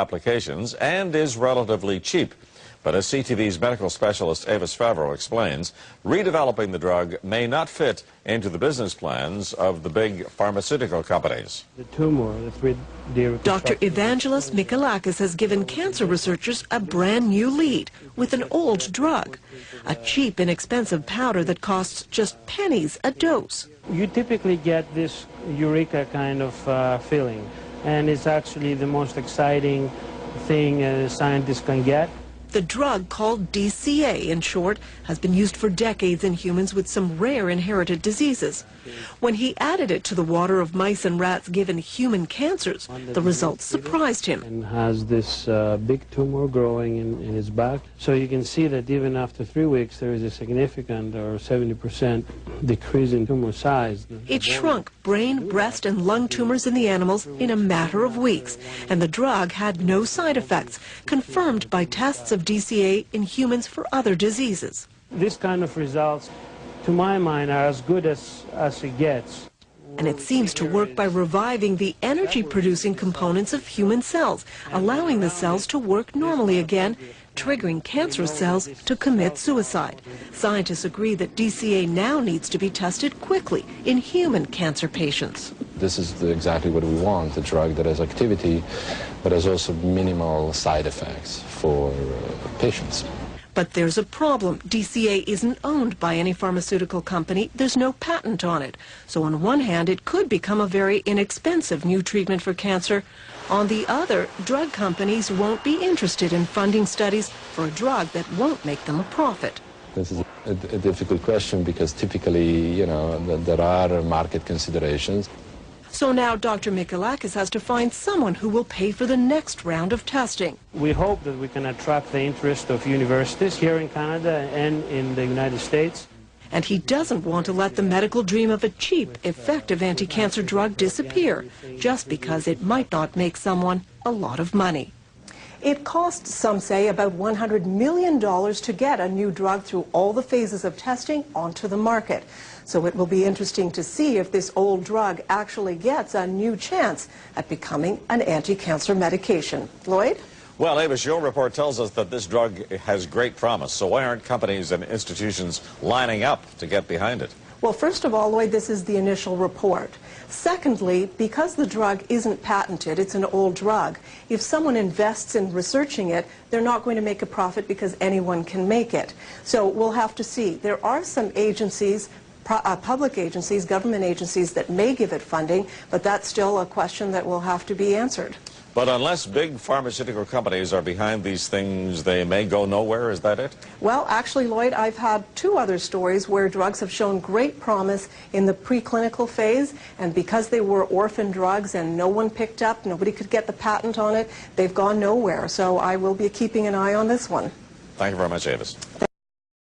applications and is relatively cheap. But as CTV's medical specialist Avis Favreau explains, redeveloping the drug may not fit into the business plans of the big pharmaceutical companies. The tumor, the 3D Dr. Evangelos Michelakis has given cancer researchers a brand new lead with an old drug, a cheap, inexpensive powder that costs just pennies a dose. You typically get this eureka kind of feeling, and it's actually the most exciting thing scientists can get. The drug, called DCA in short, has been used for decades in humans with some rare inherited diseases. When he added it to the water of mice and rats given human cancers, the results surprised him. And has this big tumor growing in his back. So you can see that even after 3 weeks there is a significant or 70% decrease in tumor size. It shrunk brain, breast and lung tumors in the animals in a matter of weeks, and the drug had no side effects, confirmed by tests of DCA in humans for other diseases. This kind of results, to my mind, are as good as it gets. And it seems to work by reviving the energy-producing components of human cells, allowing the cells to work normally again, triggering cancerous cells to commit suicide. Scientists agree that DCA now needs to be tested quickly in human cancer patients. This is exactly what we want, a drug that has activity, but has also minimal side effects for patients. But there's a problem. DCA isn't owned by any pharmaceutical company. There's no patent on it. So on one hand, it could become a very inexpensive new treatment for cancer. On the other, drug companies won't be interested in funding studies for a drug that won't make them a profit. This is a difficult question because typically, there are market considerations. So now Dr. Michelakis has to find someone who will pay for the next round of testing. We hope that we can attract the interest of universities here in Canada and in the United States. And he doesn't want to let the medical dream of a cheap, effective anti-cancer drug disappear just because it might not make someone a lot of money. It costs, some say, about $100 million to get a new drug through all the phases of testing onto the market. So it will be interesting to see if this old drug actually gets a new chance at becoming an anti-cancer medication. Lloyd? Well, Avis, your report tells us that this drug has great promise. So why aren't companies and institutions lining up to get behind it? Well, first of all, Lloyd, this is the initial report. Secondly, because the drug isn't patented, it's an old drug, if someone invests in researching it, they're not going to make a profit because anyone can make it. So we'll have to see. There are some agencies, public agencies, government agencies that may give it funding, but that's still a question that will have to be answered. But unless big pharmaceutical companies are behind these things, they may go nowhere, is that it? Well, actually, Lloyd, I've had 2 other stories where drugs have shown great promise in the preclinical phase, and because they were orphan drugs and no one picked up, nobody could get the patent on it, they've gone nowhere. So I will be keeping an eye on this one. Thank you very much, Avis.